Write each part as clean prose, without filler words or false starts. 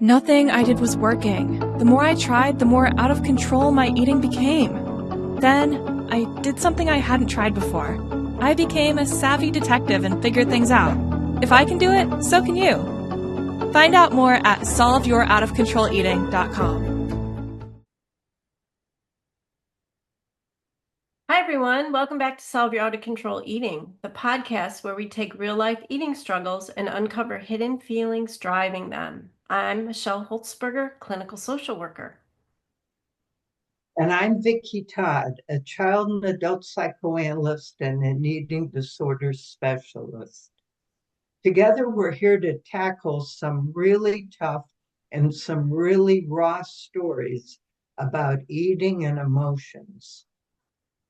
Nothing I did was working. The more I tried, the more out of control my eating became. Then, I did something I hadn't tried before. I became a savvy detective and figured things out. If I can do it, so can you. Find out more at solveyouroutofcontroleating.com. Hi, everyone. Welcome back to Solve Your Out of Control Eating, the podcast where we take real-life eating struggles and uncover hidden feelings driving them. I'm Michelle Holtzberger, clinical social worker. And I'm Vicki Todd, a child and adult psychoanalyst and an eating disorders specialist. Together, we're here to tackle some really tough and some really raw stories about eating and emotions.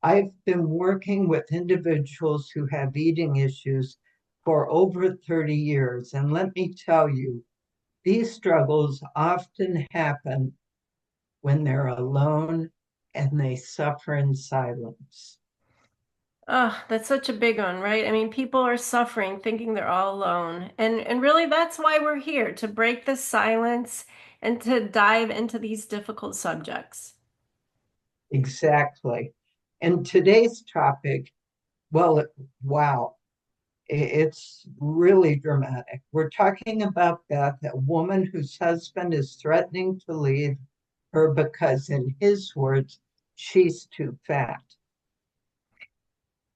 I've been working with individuals who have eating issues for over 30 years, and let me tell you, these struggles often happen when they're alone and they suffer in silence. Oh, that's such a big one, right? I mean, people are suffering, thinking they're all alone. And really, that's why we're here, to break the silence and to dive into these difficult subjects. Exactly. And today's topic, well, wow, it's really dramatic. We're talking about Beth, a woman whose husband is threatening to leave her because, in his words, she's too fat.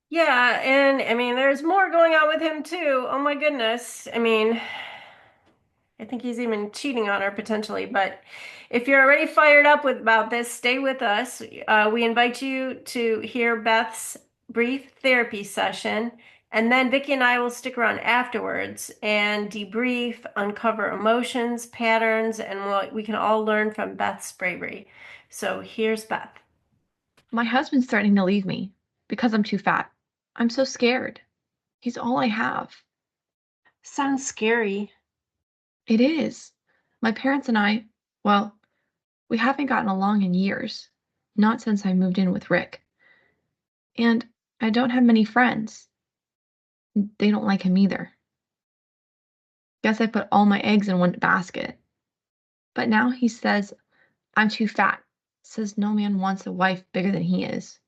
Yeah, and I mean, there's more going on with him too. Oh my goodness. I mean, I think he's even cheating on her potentially. But if you're already fired up about this, stay with us. We invite you to hear Beth's brief therapy session, and then Vicki and I will stick around afterwards and debrief, uncover emotions, patterns, and what we can all learn from Beth's bravery. So here's Beth. My husband's threatening to leave me because I'm too fat. I'm so scared. He's all I have. Sounds scary. It is. My parents and I, well, we haven't gotten along in years. Not since I moved in with Rick. And I don't have many friends. They don't like him either. Guess I put all my eggs in one basket. But now he says I'm too fat. Says no man wants a wife bigger than he is.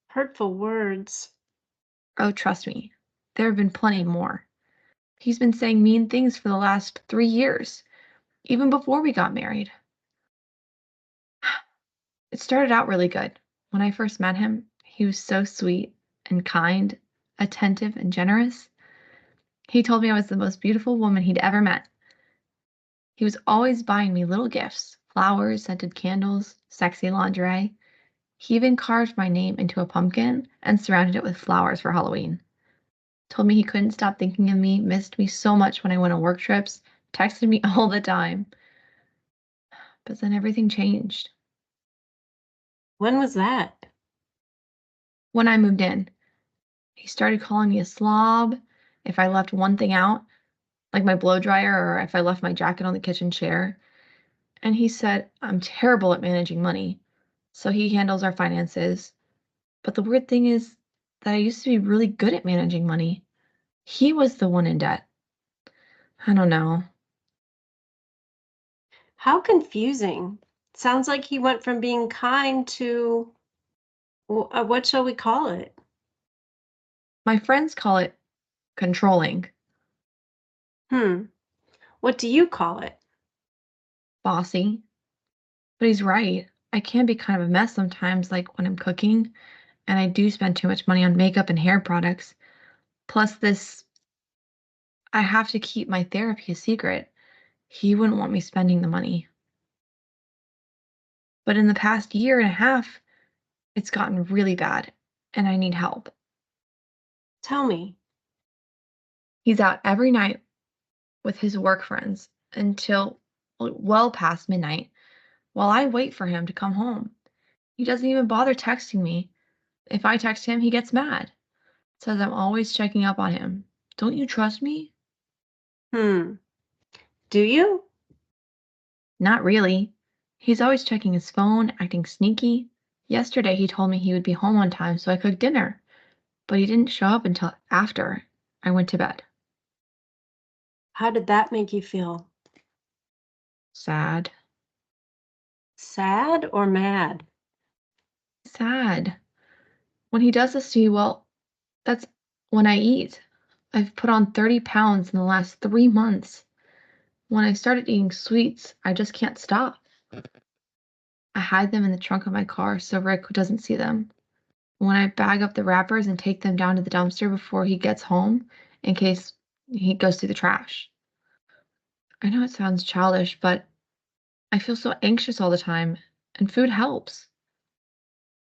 Hurtful words. Oh, trust me, there have been plenty more. He's been saying mean things for the last 3 years, even before we got married. It started out really good. When I first met him, he was so sweet and kind, attentive and generous. He told me I was the most beautiful woman he'd ever met. He was always buying me little gifts, flowers, scented candles, sexy lingerie. He even carved my name into a pumpkin and surrounded it with flowers for Halloween. Told me he couldn't stop thinking of me, missed me so much when I went on work trips, texted me all the time. But then everything changed. When was that? When I moved in, he started calling me a slob if I left one thing out, like my blow dryer or if I left my jacket on the kitchen chair. And he said I'm terrible at managing money, so he handles our finances. But the weird thing is that I used to be really good at managing money. He was the one in debt. I don't know. How confusing. Sounds like he went from being kind to, what shall we call it? My friends call it controlling, What do you call it? bossy. But he's right. I can be kind of a mess sometimes, like when I'm cooking, and I do spend too much money on makeup and hair products. Plus, I have to keep my therapy a secret. He wouldn't want me spending the money. But in the past year and a half, it's gotten really bad, and I need help. Tell me. He's out every night with his work friends until well past midnight while I wait for him to come home. He doesn't even bother texting me. If I text him, he gets mad. Says I'm always checking up on him. Don't you trust me? Do you? Not really. He's always checking his phone, acting sneaky. Yesterday he told me he would be home on time so I cooked dinner, but he didn't show up until after I went to bed. How did that make you feel? Sad. Sad or mad? Sad. When he does this to me, well, that's when I eat. I've put on 30 pounds in the last 3 months. When I started eating sweets, I just can't stop. I hide them in the trunk of my car so Rick doesn't see them. When I bag up the wrappers and take them down to the dumpster before he gets home in case he goes through the trash. I know it sounds childish, but I feel so anxious all the time, and food helps.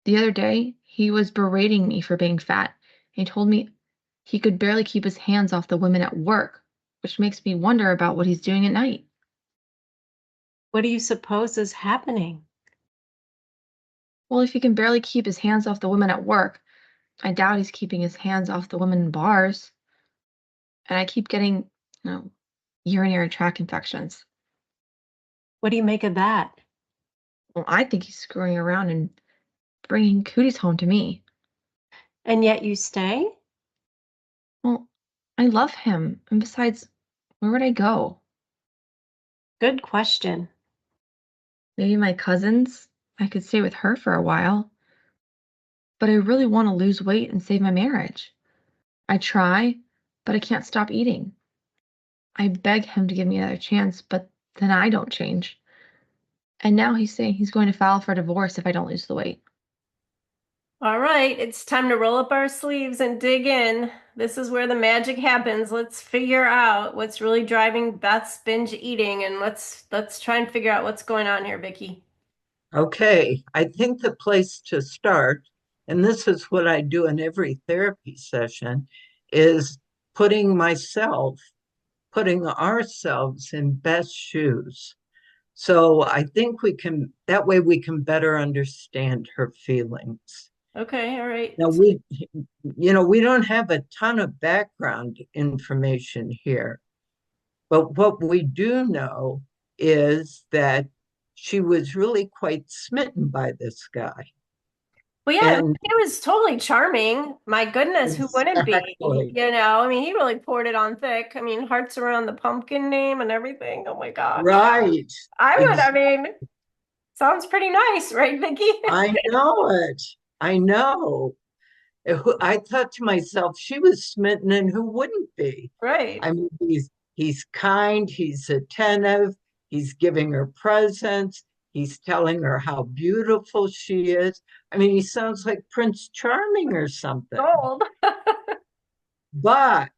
The other day, he was berating me for being fat. He told me he could barely keep his hands off the women at work, which makes me wonder about what he's doing at night. What do you suppose is happening? Well, if he can barely keep his hands off the women at work, I doubt he's keeping his hands off the women in bars. And I keep getting, urinary tract infections. What do you make of that? Well, I think he's screwing around and bringing cooties home to me. And yet you stay? Well, I love him. And besides, where would I go? Good question. Maybe my cousins? I could stay with her for a while. But I really want to lose weight and save my marriage. I try, but I can't stop eating. I beg him to give me another chance, but then I don't change. And now he's saying he's going to file for divorce if I don't lose the weight. All right, it's time to roll up our sleeves and dig in. This is where the magic happens. Let's figure out what's really driving Beth's binge eating, and let's try and figure out what's going on here, Vicky. Okay, I think the place to start, and this is what I do in every therapy session, is putting ourselves in Beth's shoes. So I think that way we can better understand her feelings. Okay, all right. Now we don't have a ton of background information here, but what we do know is that she was really quite smitten by this guy. Well, yeah, I mean, And he was totally charming. My goodness, who wouldn't be? exactly, I mean, he really poured it on thick. I mean, hearts around the pumpkin name and everything. Oh my gosh. right. I mean, sounds pretty nice, right, Vicky? I know it. I know. I thought to myself, she was smitten, and who wouldn't be? Right. I mean, he's kind, he's attentive, he's giving her presents, he's telling her how beautiful she is. I mean, he sounds like Prince Charming or something. Gold. But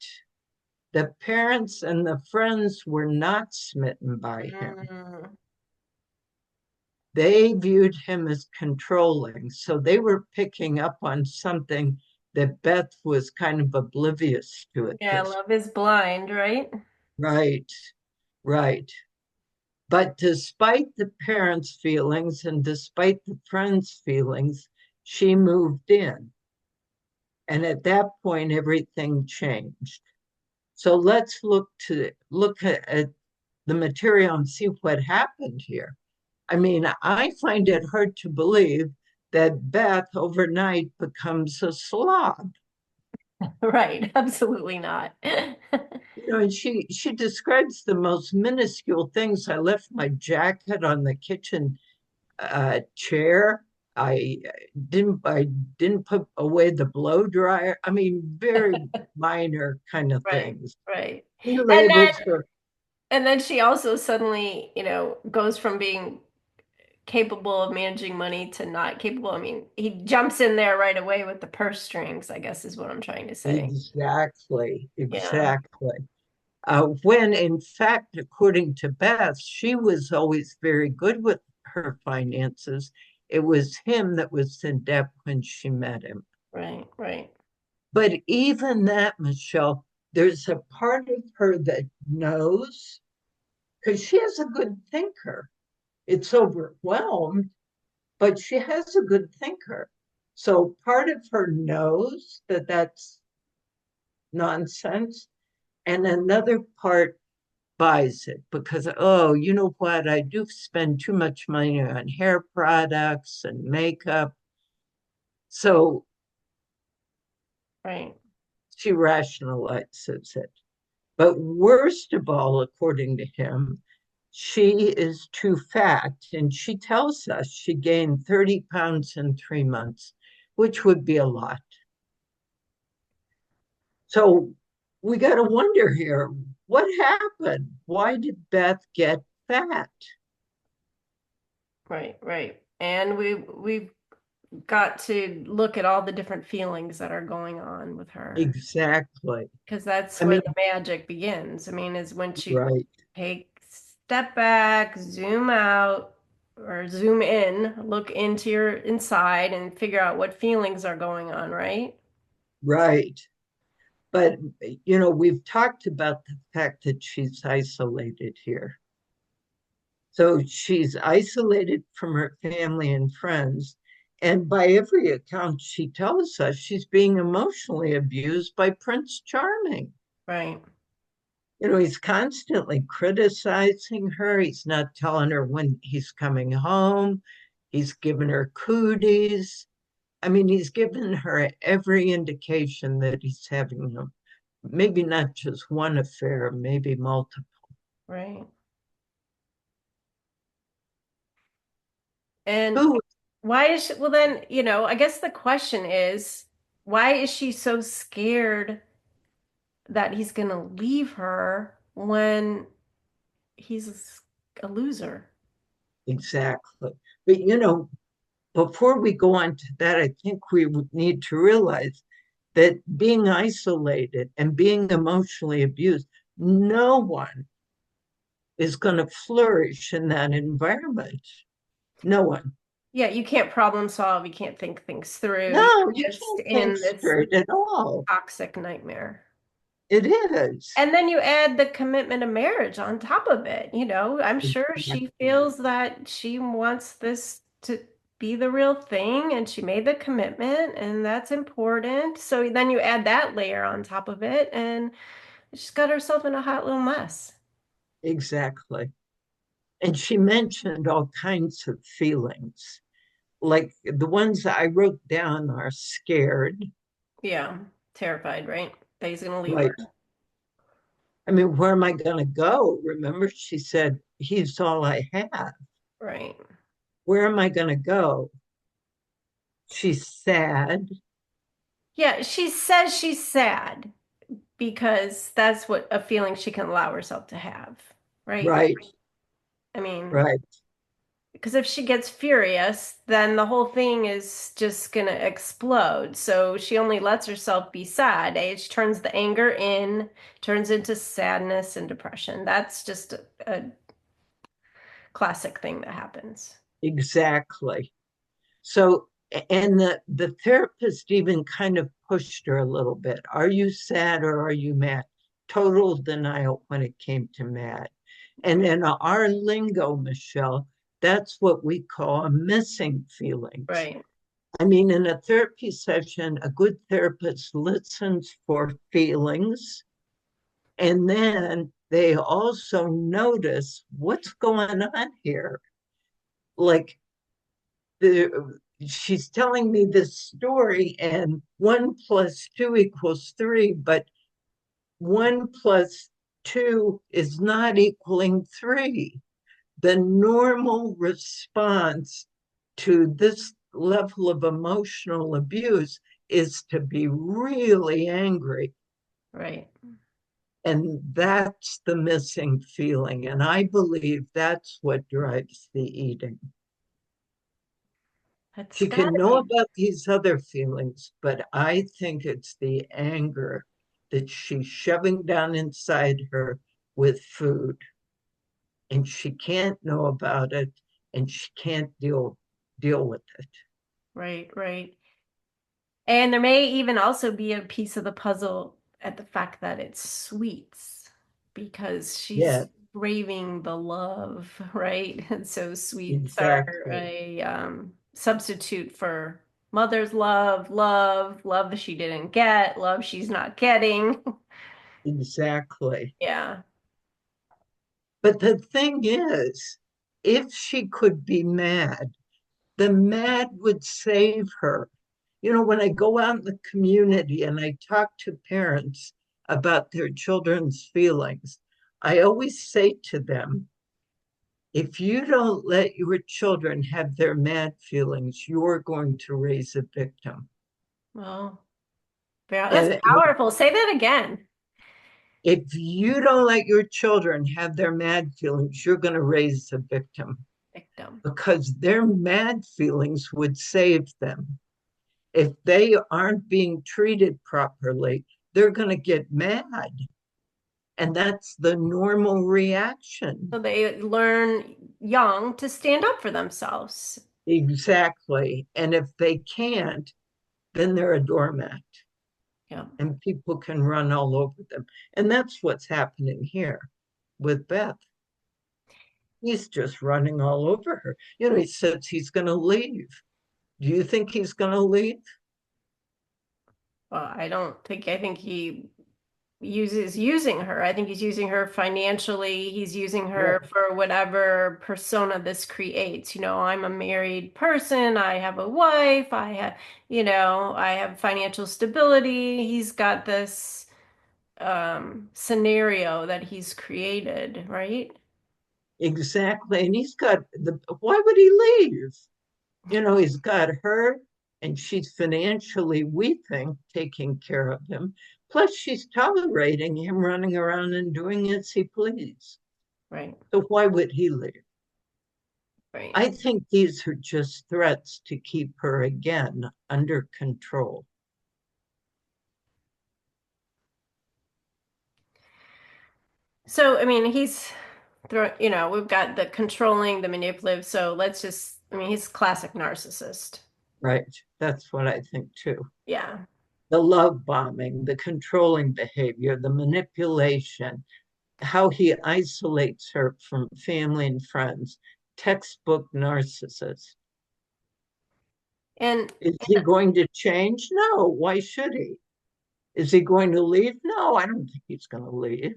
the parents and the friends were not smitten by him. Mm, They viewed him as controlling. So they were picking up on something that Beth was kind of oblivious to at yeah, this. love is blind, right? Right, right. But despite the parents' feelings and despite the friends' feelings, she moved in. And at that point, everything changed. So let's look at the material and see what happened here. I mean, I find it hard to believe that Beth overnight becomes a slob. Right, absolutely not. And she describes the most minuscule things. I left my jacket on the kitchen chair. I didn't put away the blow dryer. I mean, very minor kind of Right, things. right. He And then labels her. and then she also suddenly, goes from being capable of managing money to not capable. I mean, he jumps in there right away with the purse strings, I guess is what I'm trying to say. Exactly, Yeah, exactly. When in fact, according to Beth, she was always very good with her finances. It was him that was in debt when she met him. right, right. But even that, Michelle, there's a part of her that knows because she has a good thinker. It's overwhelmed, but she has a good thinker. So part of her knows that that's nonsense, and another part buys it because, oh, you know what? I do spend too much money on hair products and makeup. So Right. she rationalizes it. But worst of all, according to him, she is too fat. And she tells us she gained 30 pounds in 3 months, which would be a lot. So we got to wonder here, what happened? Why did Beth get fat? Right. And we've got to look at all the different feelings that are going on with her. Exactly. Because that's I where mean, the magic begins. I mean, is when you right, take step back, zoom out, or zoom in, look into your inside and figure out what feelings are going on, right? right. But, we've talked about the fact that she's isolated here. So she's isolated from her family and friends. And by every account, she tells us she's being emotionally abused by Prince Charming. Right. He's constantly criticizing her. He's not telling her when he's coming home. He's given her cooties. I mean, he's given her every indication that he's having maybe not just one affair, maybe multiple. Right. And Who why is she, well then, I guess the question is, why is she so scared that he's going to leave her when he's a loser? exactly? But before we go on to that, I think we need to realize that being isolated and being emotionally abused, no one is going to flourish in that environment. No one. Yeah, you can't problem solve, you can't think things through. No, you You're just can't think in this straight at all. toxic nightmare. It is. And then you add the commitment of marriage on top of it. I'm sure she Exactly. feels that she wants this to be the real thing and she made the commitment and that's important. So then you add that layer on top of it and she's got herself in a hot little mess. Exactly. And she mentioned all kinds of feelings. Like the ones I wrote down are scared. Yeah, terrified, right? That he's gonna leave her. Right. I mean, where am I going to go? Remember, she said, he's all I have. Right. Where am I going to go? She's sad. Yeah, she says she's sad because that's what a feeling she can allow herself to have, right? Right, I mean, right. because if she gets furious, then the whole thing is just gonna explode. So she only lets herself be sad. It turns the anger in, turns into sadness and depression. That's just a classic thing that happens. Exactly. So, and the therapist even kind of pushed her a little bit. Are you sad or are you mad? Total denial when it came to mad. And in our lingo, Michelle, that's what we call missing feelings. Right. I mean, in a therapy session, a good therapist listens for feelings, and then they also notice what's going on here. Like she's telling me this story, and 1 + 2 = 3, but 1 + 2 is not equaling 3. The normal response to this level of emotional abuse is to be really angry. Right. And that's the missing feeling. And I believe that's what drives the eating. That's She gotta can know be. about these other feelings, but I think it's the anger that she's shoving down inside her with food. And she can't know about it and she can't deal with it. Right. And there may even also be a piece of the puzzle at the fact that it's sweets because Yeah, she's craving the love, right? And so sweets are exactly. a substitute for mother's love that she didn't get, love she's not getting. Exactly. Yeah, But the thing is, if she could be mad, the mad would save her. When I go out in the community and I talk to parents about their children's feelings, I always say to them, If you don't let your children have their mad feelings, you're going to raise a victim. Well, that's And powerful. Say that again. if you don't let your children have their mad feelings, you're going to raise a victim Victim. because their mad feelings would save them. If they aren't being treated properly, they're going to get mad. And that's the normal reaction. So they learn young to stand up for themselves. Exactly. And if they can't, then they're a doormat Yeah. and people can run all over them. And that's what's happening here with Beth. He's just running all over her. He says he's going to leave. Do you think he's going to leave? Well, I think he using her. I think he's using her financially. He's using her Right. for whatever persona this creates. I'm a married person. I have a wife. I have financial stability. He's got this scenario that he's created, right? Exactly. And why would he leave? He's got her and she's financially, we think, taking care of him. Plus, she's tolerating him running around and doing as he please. Right, So why would he leave? right. I think these are just threats to keep her again under control. So, I mean, we've got the controlling, the manipulative. So he's classic narcissist. Right. That's what I think too. Yeah. The love bombing, the controlling behavior, the manipulation, how he isolates her from family and friends, textbook narcissist. And Is he going to change? No. Why should he? Is he going to leave? No, I don't think he's going to leave.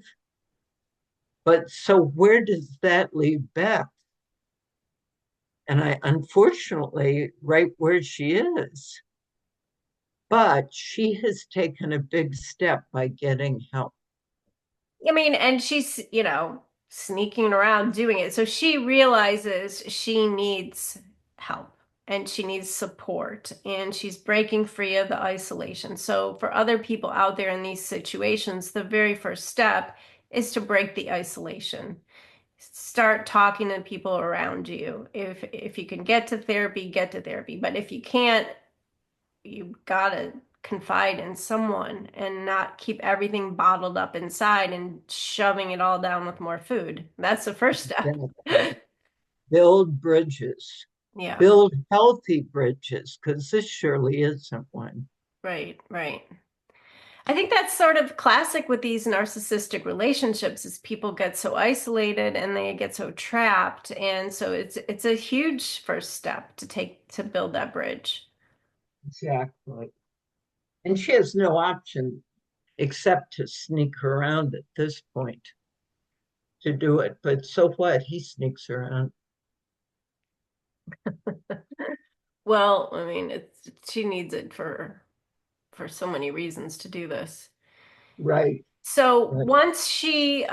But so where does that leave Beth? And unfortunately, right where she is. But she has taken a big step by getting help. and she's, sneaking around doing it. So she realizes she needs help and she needs support and she's breaking free of the isolation. So for other people out there in these situations, the very first step is to break the isolation. Start talking to people around you. If you can get to therapy, get to therapy. But if you can't, you gotta confide in someone and not keep everything bottled up inside and shoving it all down with more food. That's the first step. Build bridges, Yeah, build healthy bridges, because this surely isn't one. right, right. I think that's sort of classic with these narcissistic relationships is people get so isolated and they get so trapped. And so it's a huge first step to take to build that bridge. Exactly. And she has no option except to sneak around at this point to do it. But so what? He sneaks around. Well, she needs it for so many reasons to do this. Right. So Right. once she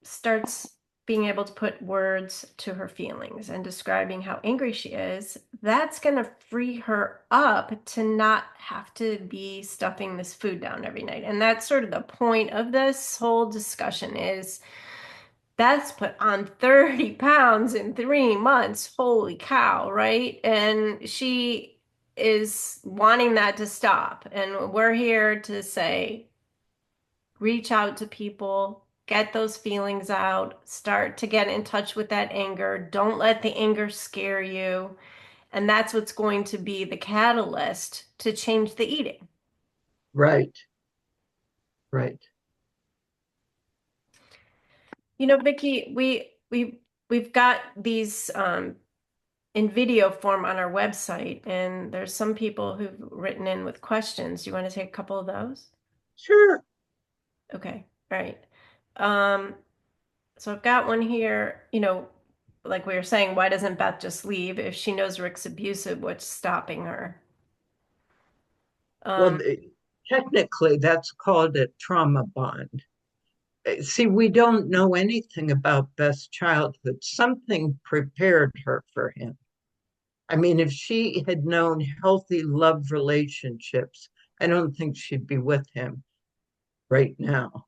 starts being able to put words to her feelings and describing how angry she is, that's going to free her up to not have to be stuffing this food down every night. And that's sort of the point of this whole discussion is Beth's put on 30 pounds in 3 months. Holy cow, right? And she is wanting that to stop. And we're here to say, reach out to people, get those feelings out, start to get in touch with that anger. Don't let the anger scare you. And that's what's going to be the catalyst to change the eating. Right. Right. Vicki, we've got these in video form on our website, and there's some people who've written in with questions. Do you want to take a couple of those? Sure. Okay, all right. So I've got one here, like we were saying, why doesn't Beth just leave? If she knows Rick's abusive, what's stopping her? Well, Um, technically, that's called a trauma bond. See, we don't know anything about Beth's childhood. Something prepared her for him. I mean, if she had known healthy love relationships, I don't think she'd be with him right now.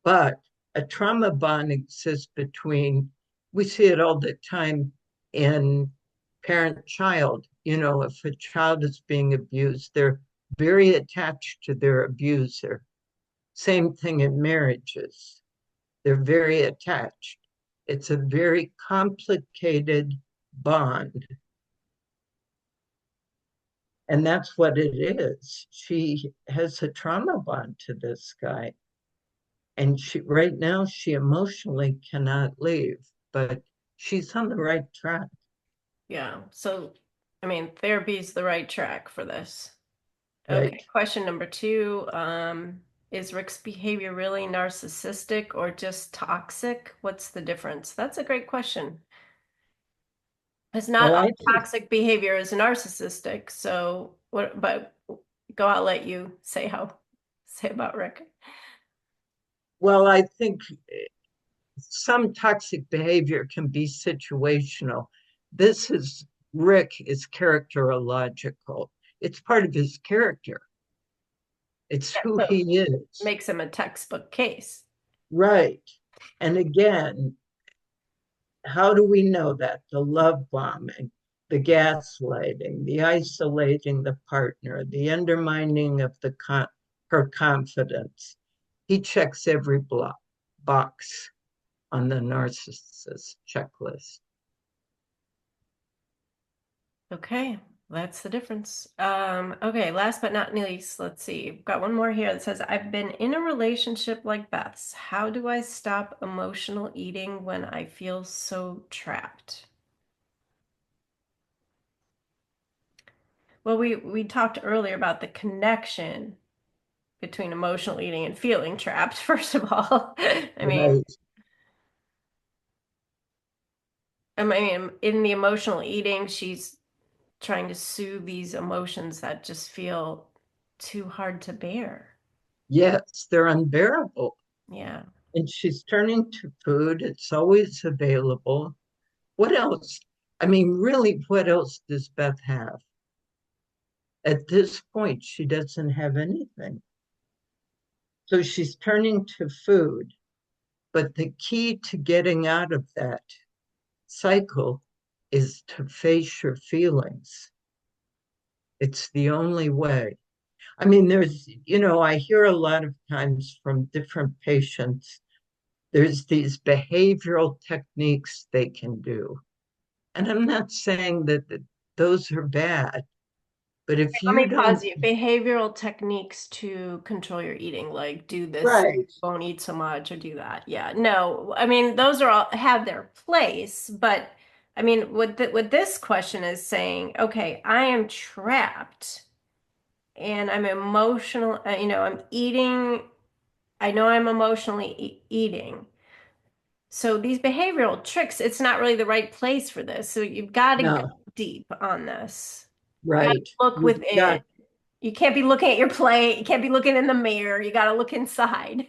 But a trauma bond exists between, we see it all the time in parent child. You know, if a child is being abused, they're very attached to their abuser. Same thing in marriages. They're very attached. It's a very complicated bond. And that's what it is. She has a trauma bond to this guy. And right now she emotionally cannot leave, but she's on the right track. Yeah. So, I mean, therapy is the right track for this. Right. Okay. Question number 2. Is Rick's behavior really narcissistic or just toxic? What's the difference? That's a great question. It's not Well, all I think, toxic behavior is narcissistic. So what, but I'll let you say about Rick. well, I think some toxic behavior can be situational. This is Rick is characterological. It's part of his character. It's who So he is. makes him a textbook case. Right. And again, how do we know that? The love bombing, the gaslighting, the isolating the partner, the undermining of her confidence. He checks every box on the narcissist checklist. Okay, that's the difference. Okay, last but not least, let's see. I've got one more here that says, I've been in a relationship like Beth's. How do I stop emotional eating when I feel so trapped? Well, we talked earlier about the connection between emotional eating and feeling trapped, first of all. Right. I mean, in the emotional eating, she's trying to soothe these emotions that just feel too hard to bear. Yes, they're unbearable. Yeah. And she's turning to food. It's always available. What else? I mean, really, what else does Beth have? At this point, she doesn't have anything. So she's turning to food. But the key to getting out of that cycle is to face your feelings. It's the only way. I mean, I hear a lot of times from different patients, there's these behavioral techniques they can do. And I'm not saying that those are bad, but if Let you me don't, pause you. Behavioral techniques to control your eating, like do this, right, won't eat so much, or do that. Yeah, no, I mean those are all have their place, but I mean what this question is saying, okay, I am trapped and I'm emotional, I'm eating, I know I'm emotionally eating. So these behavioral tricks, it's not really the right place for this. So you've got to go no, deep on this. You got to right. look You've within. got, You can't be looking at your plate. You can't be looking in the mirror. You got to look inside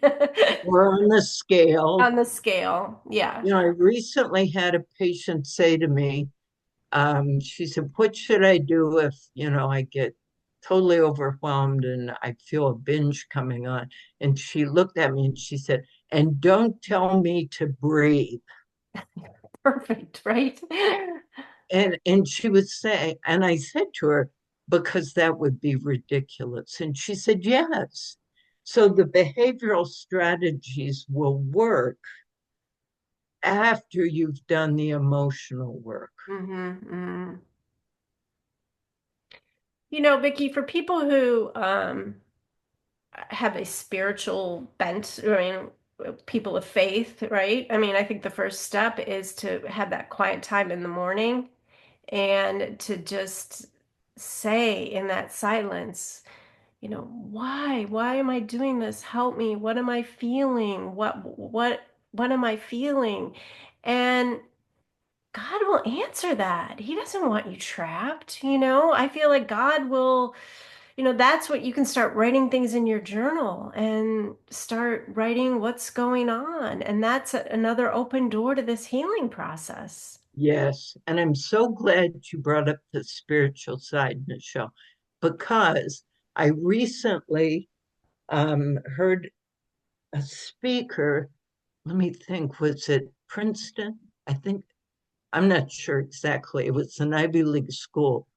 we're on the scale. on the scale. Yeah. I recently had a patient say to me, she said, what should I do if, I get totally overwhelmed and I feel a binge coming on? And she looked at me and she said, and don't tell me to breathe. Perfect, right? And she was saying, and I said to her, because that would be ridiculous. And she said, yes. So the behavioral strategies will work after you've done the emotional work. Mm-hmm. Vicki, for people who have a spiritual bent, I mean, people of faith, right? I mean, I think the first step is to have that quiet time in the morning and to just say in that silence, why am I doing this? Help me. What am I feeling? What am I feeling? And God will answer that. He doesn't want you trapped. I feel like God will, that's what you can start writing things in your journal and start writing what's going on. And that's another open door to this healing process. Yes, and I'm so glad you brought up the spiritual side, Michelle, because I recently heard a speaker. Let me think, was it Princeton? I think, I'm not sure exactly. It was an Ivy League school.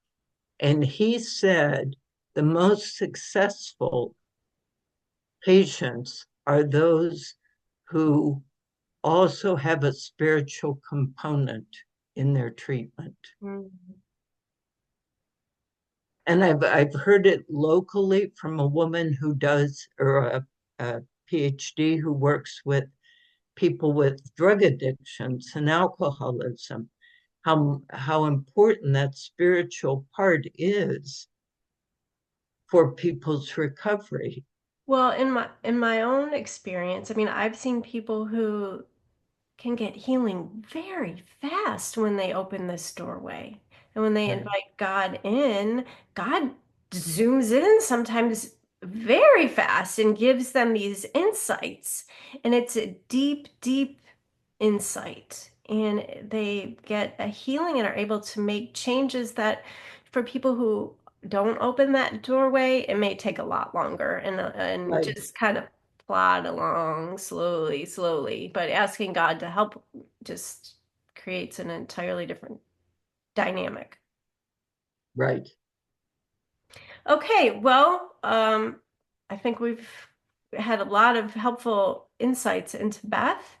And he said the most successful patients are those who also have a spiritual component in their treatment. Mm-hmm. And I've heard it locally from a woman who does, or a PhD who works with people with drug addictions and alcoholism, how important that spiritual part is for people's recovery. Well, in my own experience, I mean, I've seen people who can get healing very fast when they open this doorway. And when they Right. invite God in, God zooms in sometimes very fast and gives them these insights. And it's a deep, deep insight. And they get a healing and are able to make changes that for people who don't open that doorway, it may take a lot longer and Right. just kind of plod along slowly, slowly. But asking God to help just creates an entirely different dynamic. Right. Okay, well, I think we've had a lot of helpful insights into Beth,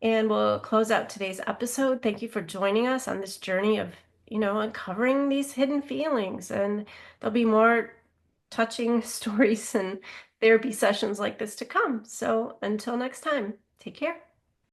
and we'll close out today's episode. Thank you for joining us on this journey of, uncovering these hidden feelings. And there'll be more touching stories and therapy sessions like this to come. So until next time, take care.